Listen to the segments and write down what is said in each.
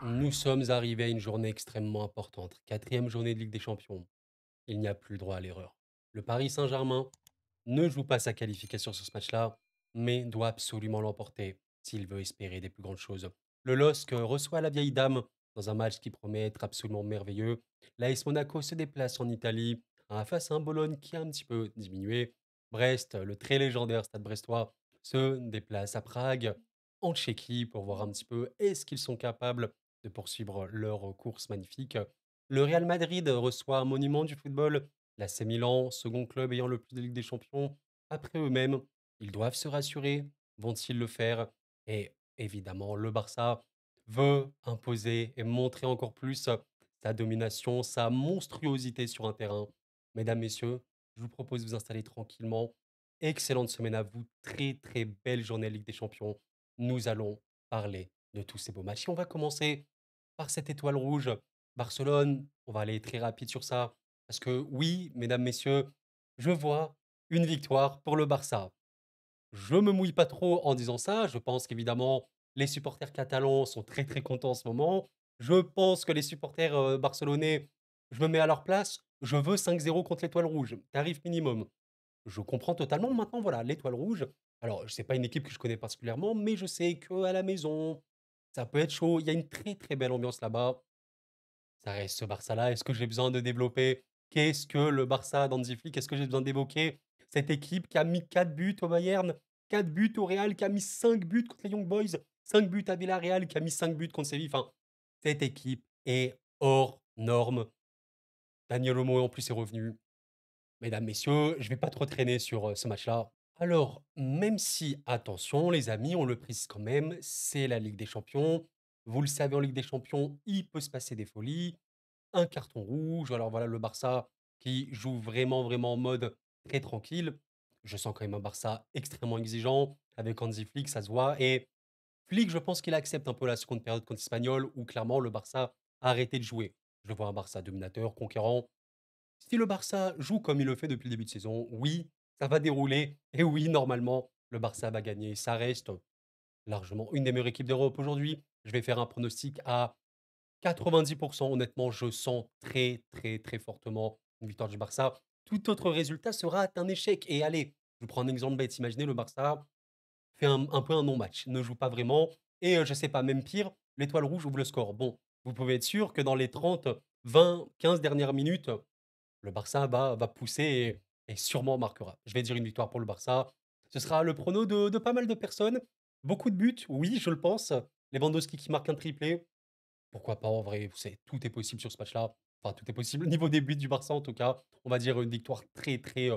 Nous sommes arrivés à une journée extrêmement importante. Quatrième journée de Ligue des Champions. Il n'y a plus le droit à l'erreur. Le Paris Saint-Germain ne joue pas sa qualification sur ce match-là, mais doit absolument l'emporter s'il veut espérer des plus grandes choses. Le LOSC reçoit la vieille dame dans un match qui promet être absolument merveilleux. L'AS Monaco se déplace en Italie face à un Bologne qui a un petit peu diminué. Brest, le très légendaire Stade brestois, se déplace à Prague, en Tchéquie, pour voir un petit peu est-ce qu'ils sont capables de poursuivre leur course magnifique. Le Real Madrid reçoit un monument du football, l'AC Milan, second club ayant le plus de Ligue des Champions. Après eux-mêmes, ils doivent se rassurer. Vont-ils le faire? Et évidemment, le Barça veut imposer et montrer encore plus sa domination, sa monstruosité sur un terrain. Mesdames, messieurs, je vous propose de vous installer tranquillement. Excellente semaine à vous. Très, très belle journée Ligue des Champions. Nous allons parler de tous ces beaux matchs. Et on va commencer par cette étoile rouge. Barcelone, on va aller très rapide sur ça. Parce que oui, mesdames, messieurs, je vois une victoire pour le Barça. Je me mouille pas trop en disant ça. Je pense qu'évidemment, les supporters catalans sont très très contents en ce moment. Je pense que les supporters barcelonais, je me mets à leur place. Je veux 5-0 contre l'étoile rouge. Tarif minimum. Je comprends totalement. Maintenant, voilà, l'étoile rouge. Alors, c'est pas une équipe que je connais particulièrement, mais je sais qu'à la maison, ça peut être chaud. Il y a une très très belle ambiance là-bas. Ça reste ce Barça-là. Est-ce que j'ai besoin de développer? Qu'est-ce que le Barça d'Hansi Flick? Est-ce que j'ai besoin d'évoquer cette équipe qui a mis 4 buts au Bayern, 4 buts au Real, qui a mis 5 buts contre les Young Boys, 5 buts à Villarreal, qui a mis 5 buts contre Séville? Enfin, cette équipe est hors norme. Daniel Olmo en plus est revenu. Mesdames, messieurs, je vais pas trop traîner sur ce match-là. Alors, même si, attention, les amis, on le précise quand même, c'est la Ligue des Champions. Vous le savez, en Ligue des Champions, il peut se passer des folies. Un carton rouge. Alors voilà, le Barça qui joue vraiment, vraiment en mode très tranquille. Je sens quand même un Barça extrêmement exigeant. Avec Hansi Flick, ça se voit. Et Flick, je pense qu'il accepte un peu la seconde période contre Espanyol, où clairement le Barça a arrêté de jouer. Je vois un Barça dominateur, conquérant. Si le Barça joue comme il le fait depuis le début de saison, oui, ça va dérouler. Et oui, normalement, le Barça va gagner. Ça reste largement une des meilleures équipes d'Europe aujourd'hui. Je vais faire un pronostic à 90%. Honnêtement, je sens très, très, très fortement une victoire du Barça. Tout autre résultat sera un échec. Et allez, je vous prends un exemple bête. Imaginez le Barça fait un peu un non-match, ne joue pas vraiment. Et je sais pas, même pire, l'étoile rouge ouvre le score. Bon, vous pouvez être sûr que dans les 30, 20, 15 dernières minutes, le Barça va pousser et sûrement marquera. Je vais dire une victoire pour le Barça. Ce sera le prono de pas mal de personnes. Beaucoup de buts, oui, je le pense. Lewandowski qui marque un triplé. Pourquoi pas en vrai, vous savez, tout est possible sur ce match-là. Enfin, tout est possible. Au niveau des buts du Barça, en tout cas, on va dire une victoire très, très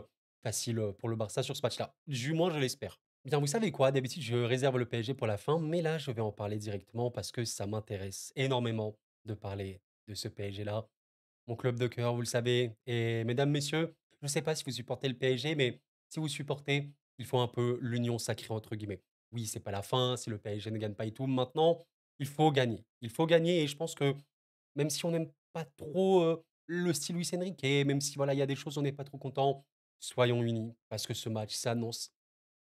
facile pour le Barça sur ce match-là. Du moins, je l'espère. Bien, vous savez quoi? D'habitude, je réserve le PSG pour la fin, mais là, je vais en parler directement parce que ça m'intéresse énormément de parler de ce PSG-là. Mon club de cœur, vous le savez. Et mesdames, messieurs, je ne sais pas si vous supportez le PSG, mais si vous supportez, il faut un peu l'union sacrée, entre guillemets. Oui, c'est pas la fin, si le PSG ne gagne pas et tout. Maintenant, il faut gagner. Il faut gagner et je pense que même si on n'aime pas trop le style Luis Enrique, même si voilà, il y a des choses on n'est pas trop content, soyons unis parce que ce match s'annonce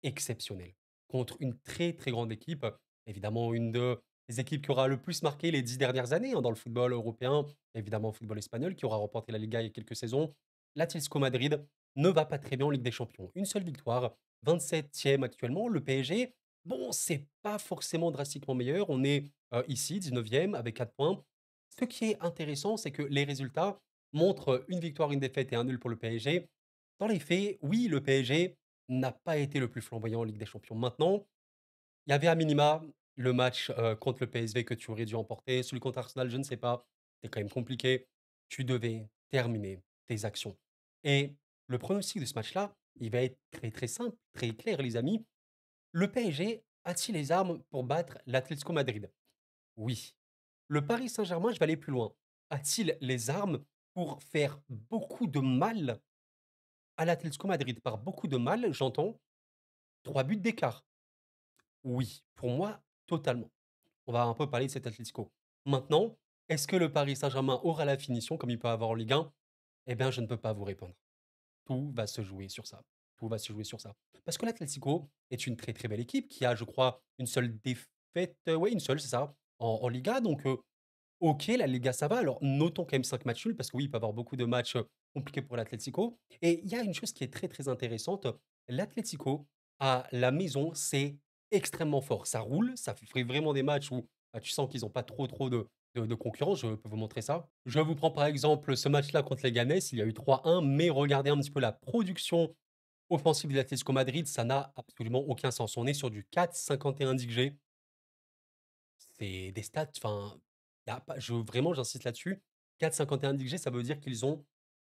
exceptionnel contre une très très grande équipe. Évidemment, une des équipes qui aura le plus marqué les 10 dernières années dans le football européen, évidemment, le football espagnol, qui aura remporté la Liga il y a quelques saisons. L'Atlético Madrid ne va pas très bien en Ligue des Champions. Une seule victoire, 27e actuellement. Le PSG, bon, c'est pas forcément drastiquement meilleur. On est ici, 19e, avec 4 points. Ce qui est intéressant, c'est que les résultats montrent une victoire, une défaite et un nul pour le PSG. Dans les faits, oui, le PSG n'a pas été le plus flamboyant en Ligue des Champions. Maintenant, il y avait à minima le match, contre le PSV que tu aurais dû emporter. Celui contre Arsenal, je ne sais pas, c'était quand même compliqué. Tu devais terminer tes actions et le pronostic de ce match-là, il va être très, très simple, très clair, les amis. Le PSG a-t-il les armes pour battre l'Atlético Madrid? Oui. Le Paris Saint-Germain, je vais aller plus loin. A-t-il les armes pour faire beaucoup de mal à l'Atlético Madrid? Par beaucoup de mal, j'entends 3 buts d'écart. Oui, pour moi, totalement. On va un peu parler de cet Atlético. Maintenant, est-ce que le Paris Saint-Germain aura la finition comme il peut avoir en Ligue 1? Eh bien, je ne peux pas vous répondre. Tout va se jouer sur ça. Tout va se jouer sur ça. Parce que l'Atlético est une très très belle équipe qui a, je crois, une seule défaite. Ouais, une seule, c'est ça, en Liga. Donc, OK, la Liga, ça va. Alors, notons quand même 5 matchs nuls parce que oui, il peut y avoir beaucoup de matchs, compliqués pour l'Atlético et il y a une chose qui est très, très intéressante. L'Atlético, à la maison, c'est extrêmement fort. Ça roule, ça fait vraiment des matchs où, bah, tu sens qu'ils ont pas trop de concurrence. Je peux vous montrer ça. Je vous prends par exemple ce match-là contre les Leganés, il y a eu 3-1, mais regardez un petit peu la production offensive de l'Atlético Madrid, ça n'a absolument aucun sens. On est sur du 4,51 d'XG. C'est des stats, enfin, y a pas vraiment, j'insiste là-dessus, 4,51 d'XG, ça veut dire qu'ils ont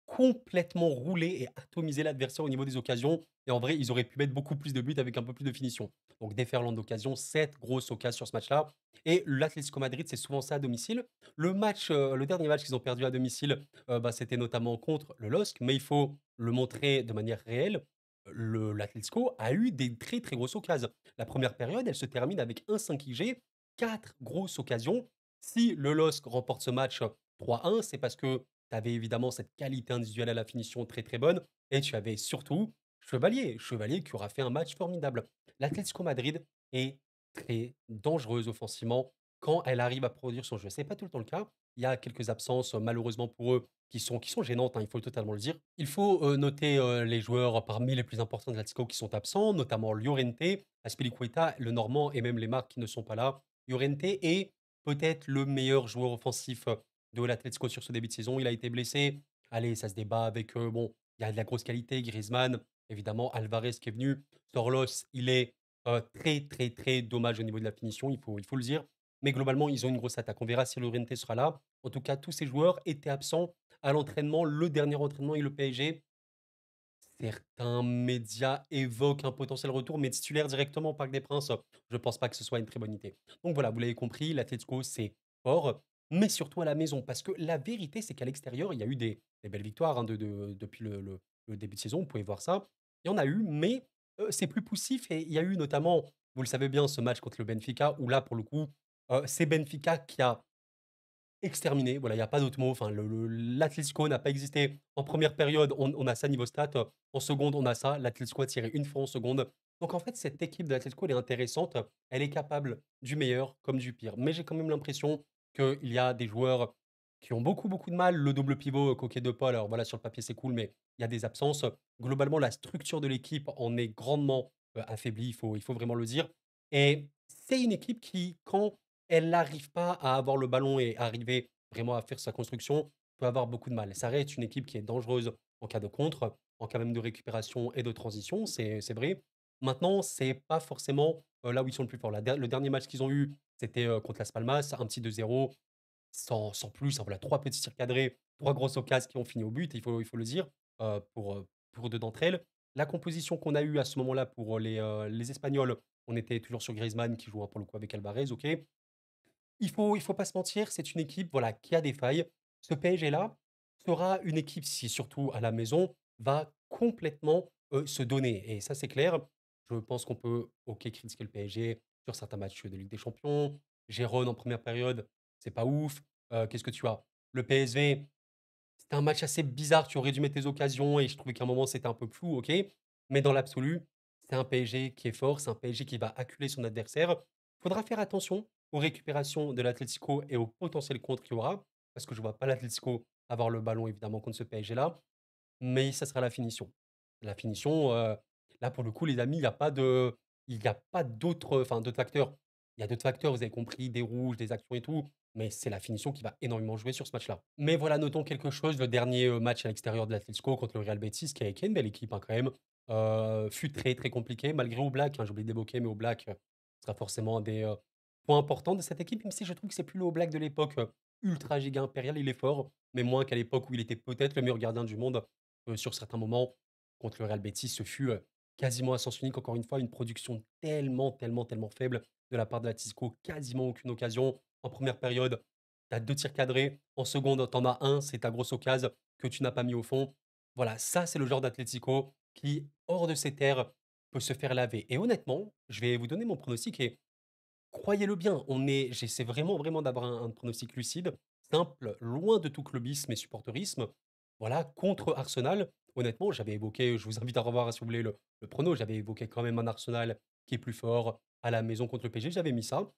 complètement roulé et atomisé l'adversaire au niveau des occasions et en vrai, ils auraient pu mettre beaucoup plus de buts avec un peu plus de finition. Donc déferlante d'occasions, 7 grosses occasions sur ce match-là et l'Atlético Madrid, c'est souvent ça à domicile. Le dernier match qu'ils ont perdu à domicile, bah, c'était notamment contre le LOSC, mais il faut le montrer de manière réelle. L'Atlético a eu des très, très grosses occasions. La première période, elle se termine avec un 5 XG, 4 grosses occasions. Si le LOSC remporte ce match 3-1, c'est parce que tu avais évidemment cette qualité individuelle à la finition très, très bonne et tu avais surtout Chevalier qui aura fait un match formidable. L'Atlético Madrid est très dangereuse offensivement quand elle arrive à produire son jeu. C'est pas tout le temps le cas. Il y a quelques absences, malheureusement pour eux, qui sont gênantes, hein, il faut totalement le dire. Il faut, noter, les joueurs parmi les plus importants de l'Atlético qui sont absents, notamment Llorente, Azpilicueta, le Normand et même les marques qui ne sont pas là. Llorente est peut-être le meilleur joueur offensif, de l'Atlético sur ce début de saison. Il a été blessé. Allez, ça se débat avec, bon, il y a de la grosse qualité, Griezmann, évidemment, Alvarez qui est venu. Sorlos, il est, très, très, très dommage au niveau de la finition, il faut le dire. Mais globalement, ils ont une grosse attaque. On verra si Llorente sera là. En tout cas, tous ces joueurs étaient absents à l'entraînement. Le dernier entraînement et le PSG, certains médias évoquent un potentiel retour, mais titulaire directement au Parc des Princes, je pense pas que ce soit une très bonne idée. Donc voilà, vous l'avez compris, l'Atlético, c'est fort, mais surtout à la maison. Parce que la vérité, c'est qu'à l'extérieur, il y a eu des belles victoires hein, depuis le début de saison, vous pouvez voir ça. Il y en a eu, mais c'est plus poussif. Et il y a eu notamment, vous le savez bien, ce match contre le Benfica, où là, pour le coup, c'est Benfica qui a exterminé, voilà, il y a pas d'autre mot. Enfin, l'Atlético n'a pas existé. En première période, on a ça niveau stat. En seconde, on a ça. L'Atlético a tiré une fois en seconde. Donc en fait, cette équipe de l'Atlético, elle est intéressante. Elle est capable du meilleur comme du pire. Mais j'ai quand même l'impression qu'il y a des joueurs qui ont beaucoup, beaucoup de mal. Le double pivot, Coquet de Paul, alors voilà, sur le papier, c'est cool, mais il y a des absences. Globalement, la structure de l'équipe en est grandement affaiblie, il faut vraiment le dire. Et c'est une équipe qui, quand elle n'arrive pas à avoir le ballon et arriver vraiment à faire sa construction, peut avoir beaucoup de mal. Ça reste une équipe qui est dangereuse en cas de contre, en cas même de récupération et de transition, c'est vrai. Maintenant, c'est pas forcément, là où ils sont le plus forts. Le dernier match qu'ils ont eu, c'était, contre Las Palmas, un petit 2-0 sans plus, hein, voilà, 3 petits tirs cadrés, 3 grosses occasions qui ont fini au but, il faut le dire, pour 2 d'entre elles. La composition qu'on a eue à ce moment-là pour, les Espagnols, on était toujours sur Griezmann qui joue, hein, pour le coup avec Alvarez, OK. Il faut pas se mentir, c'est une équipe, voilà, qui a des failles. Ce PSG-là sera une équipe, si surtout à la maison, va complètement, se donner et ça, c'est clair. Je pense qu'on peut, OK, critiquer le PSG sur certains matchs de Ligue des Champions. Gérone en première période, c'est pas ouf. Qu'est-ce que tu as? Le PSV, c'était un match assez bizarre, tu aurais dû mettre tes occasions et je trouvais qu'à un moment, c'était un peu flou, OK. Mais dans l'absolu, c'est un PSG qui est fort, c'est un PSG qui va acculer son adversaire. Il faudra faire attention aux récupérations de l'Atlético et aux potentiels contres qu'il y aura, parce que je ne vois pas l'Atlético avoir le ballon évidemment contre ce PSG-là, mais ça sera la finition. La finition, là pour le coup les amis, il y a pas d'autres, enfin d'autres facteurs. Il y a d'autres facteurs, vous avez compris, des rouges, des actions et tout, mais c'est la finition qui va énormément jouer sur ce match-là. Mais voilà, notons quelque chose, le dernier, match à l'extérieur de l'Atlético contre le Real Betis qui est une belle équipe, hein, quand même, fut très, très compliqué malgré Oblak, hein, j'ai oublié d'évoquer, mais Oblak, sera forcément un des, points importants de cette équipe, même si je trouve que c'est plus le Oblak de l'époque, ultra giga impérial, il est fort, mais moins qu'à l'époque où il était peut-être le meilleur gardien du monde, sur certains moments. Contre le Real Betis, ce fut, quasiment à sens unique, encore une fois, une production tellement, tellement, tellement faible de la part de l'Atlético, quasiment aucune occasion. En première période, tu as 2 tirs cadrés, en seconde, tu en as 1, c'est ta grosse occasion que tu n'as pas mis au fond. Voilà, ça, c'est le genre d'Atlético qui, hors de ses terres, peut se faire laver et honnêtement, je vais vous donner mon pronostic et croyez-le bien, j'essaie vraiment, vraiment d'avoir un pronostic lucide, simple, loin de tout clubisme et supporterisme. Voilà, contre Arsenal, honnêtement, j'avais évoqué, je vous invite à revoir si vous voulez le prono, j'avais évoqué quand même un Arsenal qui est plus fort à la maison contre le PSG, j'avais mis ça.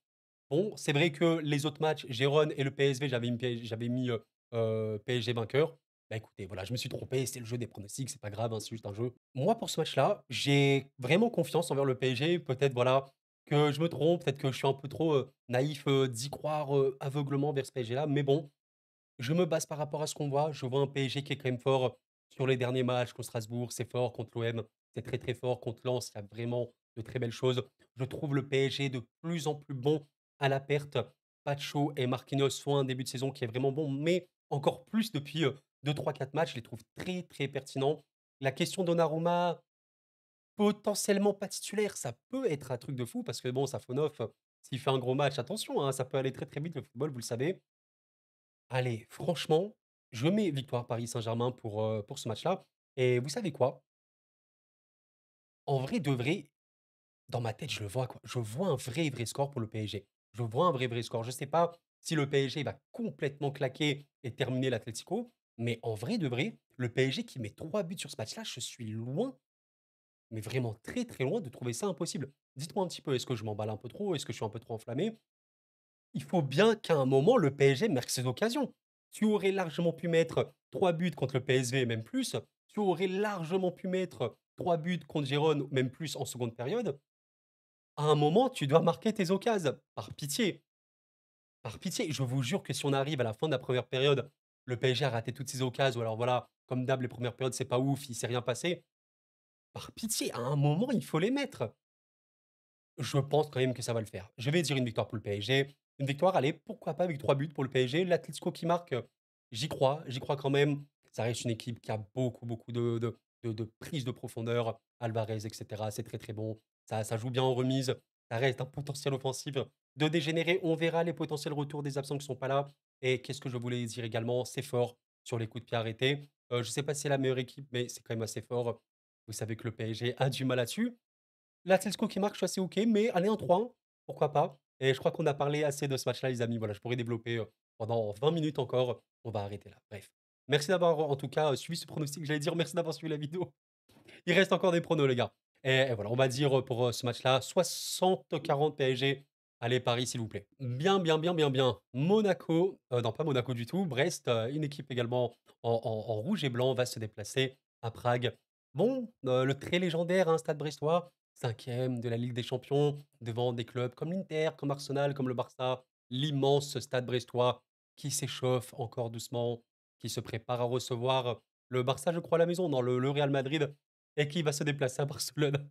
Bon, c'est vrai que les autres matchs, Gérone et le PSV, j'avais mis, PSG vainqueur. Bah, écoutez, voilà, je me suis trompé, c'est le jeu des pronostics, c'est pas grave, hein, c'est juste un jeu. Moi, pour ce match-là, j'ai vraiment confiance envers le PSG. Peut-être, voilà, que je me trompe, peut-être que je suis un peu trop, naïf, d'y croire, aveuglement vers ce PSG-là, mais bon, je me base par rapport à ce qu'on voit. Je vois un PSG qui est quand même fort sur les derniers matchs contre Strasbourg, c'est fort contre l'OM, c'est très, très fort contre Lens, il y a vraiment de très belles choses. Je trouve le PSG de plus en plus bon à la perte. Pacho et Marquinhos font un début de saison qui est vraiment bon, mais encore plus depuis 2-3-4 matchs, je les trouve très, très pertinents. La question Donnarumma, potentiellement pas titulaire, ça peut être un truc de fou parce que bon, Safonov, s'il fait un gros match, attention, hein, ça peut aller très, très vite le football, vous le savez. Allez, franchement, je mets victoire Paris Saint-Germain pour ce match-là et vous savez quoi? En vrai de vrai, dans ma tête, je le vois, quoi. Je vois un vrai, vrai score pour le PSG. Je vois un vrai, vrai score. Je sais pas si le PSG va complètement claquer et terminer l'Atlético, mais en vrai de vrai, le PSG qui met 3 buts sur ce match-là, je suis loin, mais vraiment très, très loin de trouver ça impossible. Dites-moi un petit peu, est-ce que je m'emballe un peu trop? Est-ce que je suis un peu trop enflammé? Il faut bien qu'à un moment, le PSG marque ses occasions. Tu aurais largement pu mettre 3 buts contre le PSV, même plus. Tu aurais largement pu mettre 3 buts contre Gérone, même plus en seconde période. À un moment, tu dois marquer tes occasions. Par pitié. Par pitié. Je vous jure que si on arrive à la fin de la première période, le PSG a raté toutes ses occasions, ou alors voilà, comme d'hab, les premières périodes, c'est pas ouf, il s'est rien passé. Par pitié, à un moment, il faut les mettre. Je pense quand même que ça va le faire. Je vais dire une victoire pour le PSG. Une victoire, allez, pourquoi pas avec 3 buts pour le PSG. L'Atlético qui marque, j'y crois quand même. Ça reste une équipe qui a beaucoup, beaucoup de prise de profondeur. Alvarez, et cetera, c'est très, très bon. Ça joue bien en remise. Ça reste un potentiel offensif de dégénérer. On verra les potentiels retours des absents qui sont pas là. Et qu'est-ce que je voulais dire également? C'est fort sur les coups de pied arrêtés. Je sais pas si c'est la meilleure équipe, mais c'est quand même assez fort. Vous savez que le PSG a du mal là-dessus. L'Atlético qui marque, je suis assez OK, mais allez, un 3-1, pourquoi pas? Et je crois qu'on a parlé assez de ce match-là, les amis. Voilà, je pourrais développer, pendant 20 minutes encore. On va arrêter là. Bref. Merci d'avoir, en tout cas, suivi ce pronostic. J'allais dire merci d'avoir suivi la vidéo. Il reste encore des pronos, les gars. Et voilà, on va dire, pour, ce match-là, 60-40 PSG. Allez, Paris, s'il vous plaît. Bien, bien, bien, bien, bien. Monaco, non, pas Monaco du tout, Brest, une équipe également en rouge et blanc va se déplacer à Prague. Bon, le très légendaire, hein, Stade brestois, 5e de la Ligue des champions, devant des clubs comme l'Inter, comme Arsenal, comme le Barça. L'immense Stade brestois qui s'échauffe encore doucement, qui se prépare à recevoir le Barça, je crois, à la maison, non, le Real Madrid et qui va se déplacer à Barcelone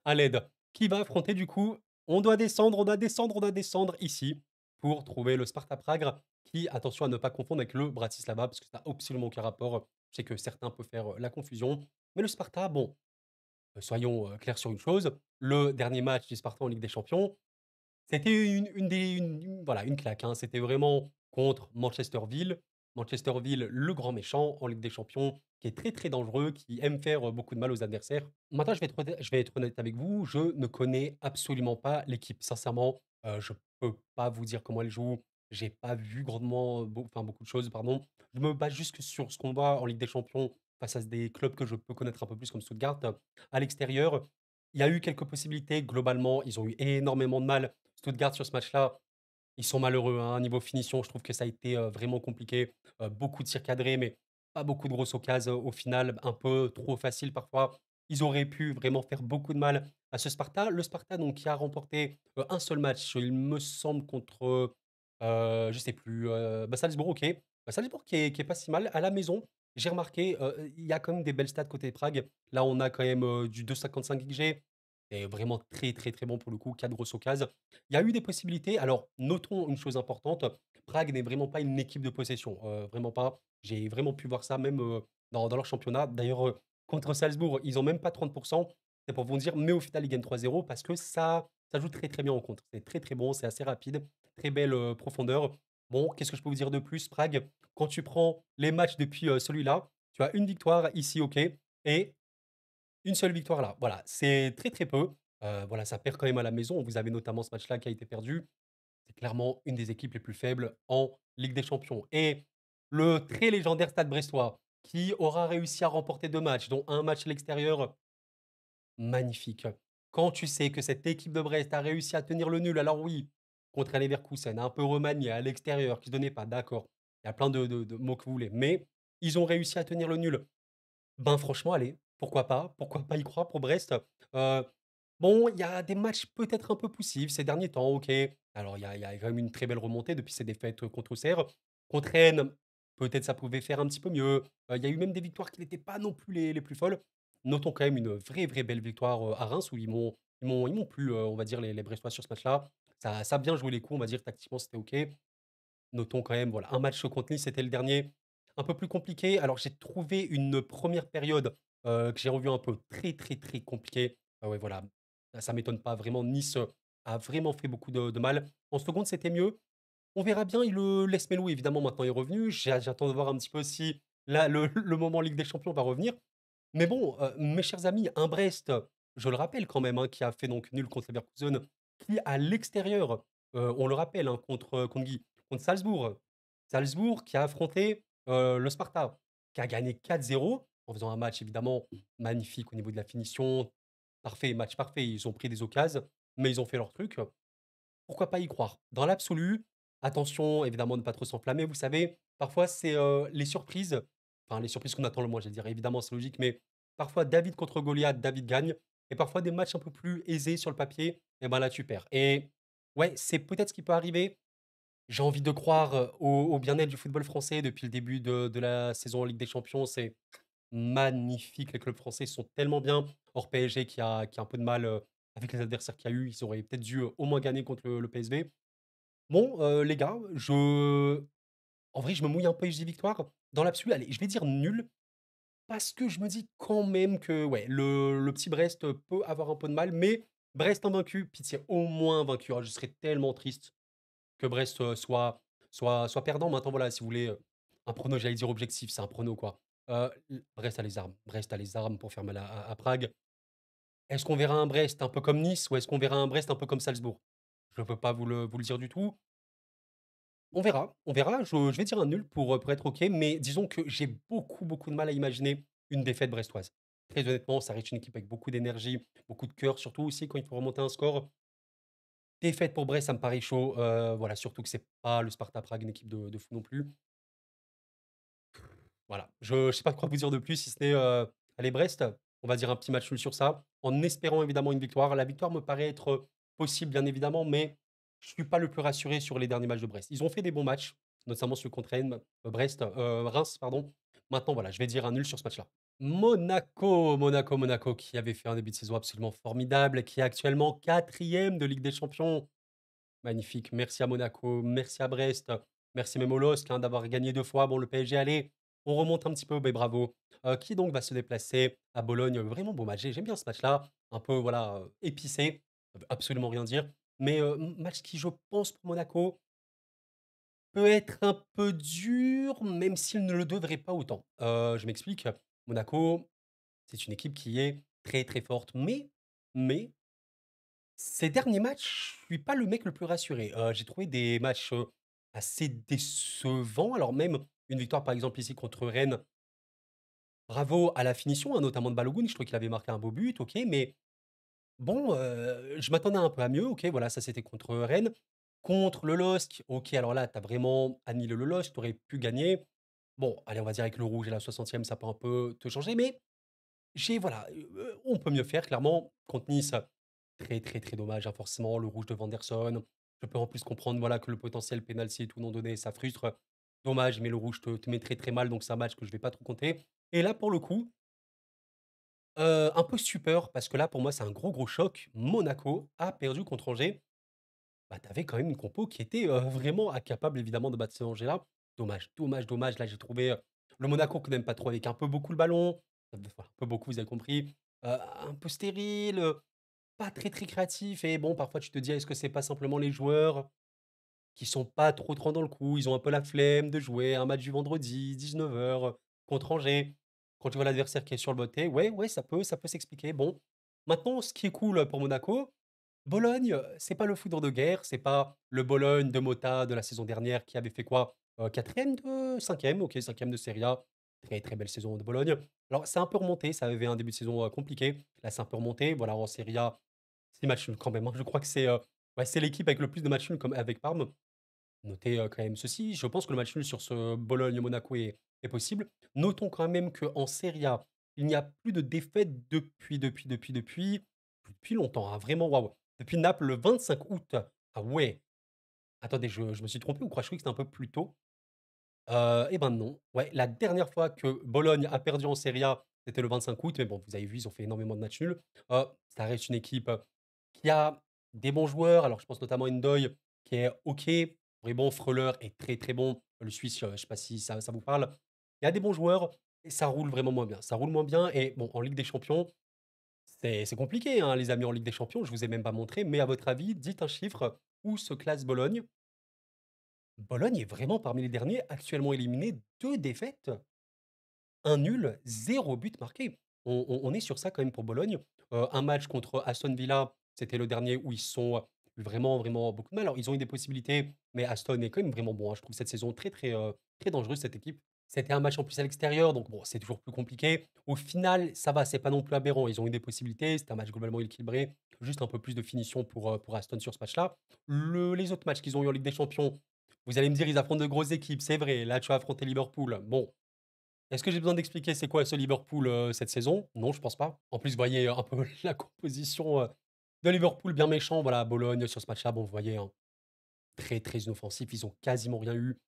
à l'aide. Qui va affronter du coup, on doit descendre, on doit descendre, on doit descendre ici pour trouver le Sparta Prague qui, attention à ne pas confondre avec le Bratislava parce que ça n'a absolument aucun rapport. Je sais que certains peuvent faire la confusion. Mais le Sparta, bon, soyons clairs sur une chose, le dernier match du Sparta en Ligue des Champions, c'était voilà, une claque, hein. C'était vraiment contre Manchesterville. Manchesterville, le grand méchant en Ligue des Champions, qui est très, très dangereux, qui aime faire, beaucoup de mal aux adversaires. Maintenant, je vais être honnête avec vous, je ne connais absolument pas l'équipe. Sincèrement, je peux pas vous dire comment elle joue. J'ai pas vu grandement, beaucoup de choses, pardon. Je me base juste que sur ce qu'on voit en Ligue des Champions face à des clubs que je peux connaître un peu plus comme Stuttgart. À l'extérieur, il y a eu quelques possibilités. Globalement, ils ont eu énormément de mal. Stuttgart sur ce match-là, ils sont malheureux, hein. Niveau finition, je trouve que ça a été, vraiment compliqué. Beaucoup de tirs cadrés, mais pas beaucoup de grosses occasions, au final, un peu trop facile parfois. Ils auraient pu vraiment faire beaucoup de mal à ce Sparta. Le Sparta donc qui a remporté, un seul match, il me semble contre, je sais plus, Salzbourg, OK. Salzbourg qui est pas si mal. À la maison, j'ai remarqué, il y a quand même des belles stats côté Prague. Là, on a quand même, du 2,55 XG. C'est vraiment très, très, très bon pour le coup, 4 grosses occasions. Il y a eu des possibilités. Alors, notons une chose importante, Prague n'est vraiment pas une équipe de possession, vraiment pas. J'ai vraiment pu voir ça même, dans leur championnat. D'ailleurs, contre Salzbourg, ils ont même pas 30. C'est pour vous dire, mais au final, ils gagnent 3-0 parce que ça joue très, très bien en contre. C'est très, très bon, c'est assez rapide, très belle, profondeur. Bon, qu'est-ce que je peux vous dire de plus? Prague, quand tu prends les matchs depuis, celui-là, tu as une victoire ici, OK, et une seule victoire là. Voilà, c'est très, très peu. Voilà, ça perd quand même à la maison. Vous avez notamment ce match-là qui a été perdu. C'est clairement une des équipes les plus faibles en Ligue des champions et le très légendaire Stade brestois qui aura réussi à remporter 2 matchs, dont un match à l'extérieur, magnifique. Quand tu sais que cette équipe de Brest a réussi à tenir le nul, alors oui, contre un Leverkusen, un peu remanié à l'extérieur, qui se donnait pas, d'accord. Il y a plein de mots que vous voulez, mais ils ont réussi à tenir le nul. Ben, franchement, allez, pourquoi pas y croire pour Brest? Heu, bon, il y a des matchs peut-être un peu poussifs ces derniers temps, OK. Alors il y a quand même une très belle remontée depuis ces défaites, contre Auxerre. Contre Rennes, peut-être ça pouvait faire un petit peu mieux. Il y a eu même des victoires qui n'étaient pas non plus les plus folles. Notons quand même une vraie belle victoire, à Reims où ils m'ont plu, on va dire les Brestois sur ce match-là. Ça a bien joué les coups, on va dire tactiquement c'était OK. Notons quand même, voilà, un match contre Nice, c'était le dernier, un peu plus compliqué. Alors j'ai trouvé une première période, que j'ai revue un peu très compliquée. Ah ouais, voilà, ça m'étonne pas vraiment. Nice, a vraiment fait beaucoup de mal. En seconde, c'était mieux. On verra bien, le Melou évidemment maintenant est revenu. J'attends de voir un petit peu si là le moment Ligue des Champions va revenir. Mais bon, mes chers amis, un Brest, je le rappelle quand même, hein, qui a fait donc nul contre Leverkusen, qui à l'extérieur, on le rappelle, hein, contre qui? Contre Salzbourg. Salzbourg qui a affronté, le Sparta, qui a gagné 4-0 en faisant un match évidemment magnifique au niveau de la finition. Parfait, match parfait. Ils ont pris des occasions, mais ils ont fait leur truc. Pourquoi pas y croire? Dans l'absolu, attention évidemment de ne pas trop s'enflammer, vous savez, parfois c'est, les surprises, enfin les surprises qu'on attend le moins, j'allais dire, évidemment c'est logique, mais parfois David contre Goliath, David gagne et parfois des matchs un peu plus aisés sur le papier et ben là tu perds et ouais, c'est peut-être ce qui peut arriver. J'ai envie de croire, au bien-être du football français depuis le début de la saison en Ligue des Champions. C'est magnifique, les clubs français sont tellement bien. Hors PSG qui a un peu de mal, avec les adversaires qu'il y a eu, ils auraient peut-être dû, au moins gagner contre le PSV. Bon, les gars, en vrai, je me mouille un peu et je dis victoire. Dans l'absolu, allez, je vais dire nul, parce que je me dis quand même que, ouais, le petit Brest, peut avoir un peu de mal, mais Brest invaincu, pitié, au moins vaincu. Ah, je serais tellement triste que Brest, soit perdant. Maintenant, voilà, si vous voulez, un prono, j'allais dire objectif, c'est un prono, quoi. Brest a les armes. Brest a les armes pour faire mal à Prague. Est-ce qu'on verra un Brest un peu comme Nice ou est-ce qu'on verra un Brest un peu comme Salzbourg? Je ne peux pas vous le dire du tout. On verra, on verra. Je vais dire un nul pour être OK, mais disons que j'ai beaucoup de mal à imaginer une défaite brestoise. Très honnêtement, ça reste une équipe avec beaucoup d'énergie, beaucoup de cœur, surtout aussi quand il faut remonter un score. Défaite pour Brest, ça me paraît chaud, voilà, surtout que c'est pas le Sparta Prague, une équipe de fou non plus. Voilà, je sais pas quoi vous dire de plus si ce n'est, allez Brest, on va dire un petit match nul sur ça, en espérant évidemment une victoire. La victoire me paraît être, possible bien évidemment, mais je suis pas le plus rassuré sur les derniers matchs de Brest. Ils ont fait des bons matchs, notamment celui contre Rennes, Reims pardon. Maintenant voilà, je vais dire un nul sur ce match-là. Monaco qui avait fait un début de saison absolument formidable, qui est actuellement 4e de Ligue des Champions. Magnifique, merci à Monaco, merci à Brest, merci même au LOSC, hein, d'avoir gagné 2 fois. Bon, le PSG, allez, on remonte un petit peu, beh, bravo. Qui donc va se déplacer à Bologne? Vraiment beau match, j'aime bien ce match-là, un peu, voilà, épicé, ça veut absolument rien dire, mais match qui, je pense, pour Monaco, peut être un peu dur, même s'il ne le devrait pas autant. Je m'explique, Monaco, c'est une équipe qui est très forte, mais ces derniers matchs, je suis pas le mec le plus rassuré. J'ai trouvé des matchs, assez décevants. Alors même une victoire, par exemple, ici contre Rennes, bravo à la finition, hein, notamment de Balogun. Je trouve qu'il avait marqué un beau but, OK, mais bon, je m'attendais un peu à mieux. OK, voilà, ça c'était contre Rennes. Contre le LOSC, OK, alors là, tu as vraiment annihilé le LOSC, tu aurais pu gagner. Bon, allez, on va dire avec le rouge et la 60e, ça peut un peu te changer, mais voilà, on peut mieux faire clairement. Contre Nice, très dommage, hein, forcément, le rouge de Vanderson. Je peux en plus comprendre, voilà, que le potentiel penalty et tout non donné, ça frustre. Dommage, mais le rouge te met très mal, donc c'est un match que je vais pas trop compter. Et là, pour le coup, un peu stupeur parce que là, pour moi, c'est un gros choc. Monaco a perdu contre Angers. Bah, tu avais quand même une compo qui était, vraiment incapable évidemment de battre ces Angers-là. Dommage. Là, j'ai trouvé, le Monaco que n'aime pas trop avec un peu beaucoup le ballon, enfin, un peu beaucoup, vous avez compris, un peu stérile, pas très créatif et bon, parfois tu te dis: «Est-ce que c'est pas simplement les joueurs qui sont pas trop dans le coup?» Ils ont un peu la flemme de jouer un match du vendredi 19h contre Angers. Quand tu vois l'adversaire qui est sur le côté, ouais, ça peut s'expliquer. Bon, maintenant ce qui est cool, pour Monaco, Bologne, c'est pas le foudre de guerre, c'est pas le Bologne de Motta de la saison dernière qui avait fait quoi? 4e de 5e, OK, 5e de Serie A. Très belle saison de Bologne. Alors c'est un peu remonté, ça avait un début de saison, compliqué. Là, c'est un peu remonté, voilà, en Serie A, 6 matchs nuls quand même, hein. Je crois que c'est, Ouais, c'est l'équipe avec le plus de matchs nuls comme avec Parme. Notez, quand même ceci, je pense que le match nul sur ce Bologne-Monaco est possible. Notons quand même qu'en Serie A, il n'y a plus de défaite depuis longtemps, hein, vraiment, waouh! Depuis Naples, le 25 août. Ah ouais! Attendez, je me suis trompé ou quoi? Je croyais que c'était un peu plus tôt. Et ben non. Ouais, la dernière fois que Bologne a perdu en Serie A, c'était le 25 août, mais bon, vous avez vu, ils ont fait énormément de matchs nuls. Ça reste une équipe, qui a des bons joueurs. Alors je pense notamment à Ndoye qui est OK, vraiment Freuler est très, très bon. Le Suisse, je sais pas si ça vous parle. Il y a des bons joueurs et ça roule vraiment moins bien. Ça roule moins bien et bon, en Ligue des Champions, c'est compliqué, hein, les amis, en Ligue des Champions. Je vous ai même pas montré, mais à votre avis, dites un chiffre où se classe Bologne? Bologne est vraiment parmi les derniers, actuellement éliminé, 2 défaites, un nul, 0 but marqué. On est sur ça quand même pour Bologne. Un match contre Aston Villa, c'était le dernier où ils sont eu vraiment, vraiment beaucoup de mal. Alors ils ont eu des possibilités, mais Aston est quand même vraiment bon, hein. Je trouve cette saison très, très, très dangereuse cette équipe. C'était un match en plus à l'extérieur, donc bon, c'est toujours plus compliqué. Au final, ça va, c'est pas non plus aberrant. Ils ont eu des possibilités, c'était un match globalement équilibré, juste un peu plus de finition pour Aston sur ce match-là. Les autres matchs qu'ils ont eu en Ligue des Champions, vous allez me dire, ils affrontent de grosses équipes, c'est vrai. Là, tu as affronté Liverpool. Bon, est-ce que j'ai besoin d'expliquer c'est quoi ce Liverpool, cette saison? Non, je pense pas. En plus, vous voyez un peu la composition, de Liverpool bien méchant. Voilà, Bologne sur ce match-là, bon, vous voyez, hein, très, très inoffensif. Ils ont quasiment rien eu.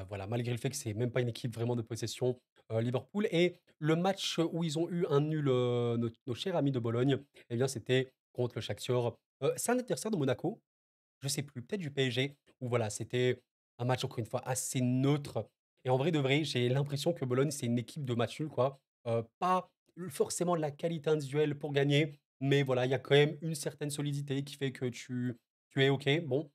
Voilà, malgré le fait que c'est même pas une équipe vraiment de possession, Liverpool et le match où ils ont eu un nul, nos chers amis de Bologne, eh bien, c'était contre le Shakhtar. C'est un adversaire de Monaco, je sais plus, peut-être du PSG, où voilà, c'était un match encore une fois assez neutre et en vrai de vrai, j'ai l'impression que Bologne, c'est une équipe de match nul quoi. Pas forcément de la qualité individuelle pour gagner, mais voilà, il y a quand même une certaine solidité qui fait que tu es OK. Bon,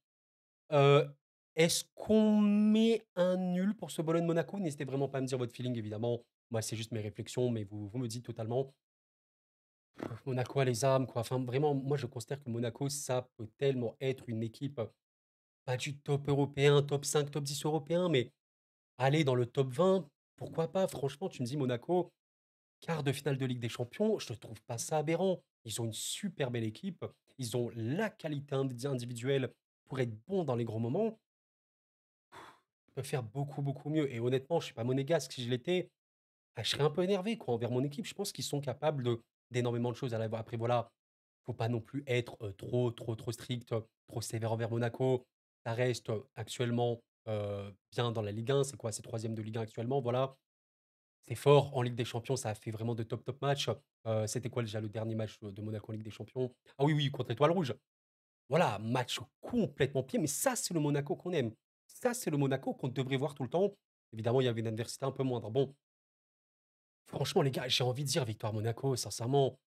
heu, est-ce qu'on met un nul pour ce Bologne-Monaco? N'hésitez vraiment pas à me dire votre feeling évidemment. Moi, c'est juste mes réflexions, mais vous me dites totalement. Monaco a les armes quoi. Enfin vraiment, moi je considère que Monaco, ça peut tellement être une équipe pas du top européen, top 5, top 10 européen, mais aller dans le top 20, pourquoi pas? Franchement, tu me dis Monaco, quart de finale de Ligue des Champions, je ne trouve pas ça aberrant. Ils ont une super belle équipe, ils ont la qualité individuelle pour être bons dans les gros moments. Ils peuvent faire beaucoup, beaucoup mieux et honnêtement, je suis pas monégasque, si je l'étais, je serais un peu énervé quoi envers mon équipe. Je pense qu'ils sont capables d'énormément de choses. Après voilà, faut pas non plus être, trop, trop, trop strict, trop sévère envers Monaco. Ça reste, actuellement, bien dans la Ligue 1. C'est quoi? C'est troisième de Ligue 1 actuellement, voilà. C'est fort en Ligue des Champions, ça a fait vraiment de top, top matchs. C'était quoi déjà le dernier match, de Monaco en Ligue des Champions? Ah oui, oui, contre l'Étoile rouge. Voilà, match complètement plié, mais ça, c'est le Monaco qu'on aime. Ça, c'est le Monaco qu'on devrait voir tout le temps. Évidemment, il y avait une adversité un peu moindre. Bon, franchement les gars, j'ai envie de dire victoire Monaco, sincèrement.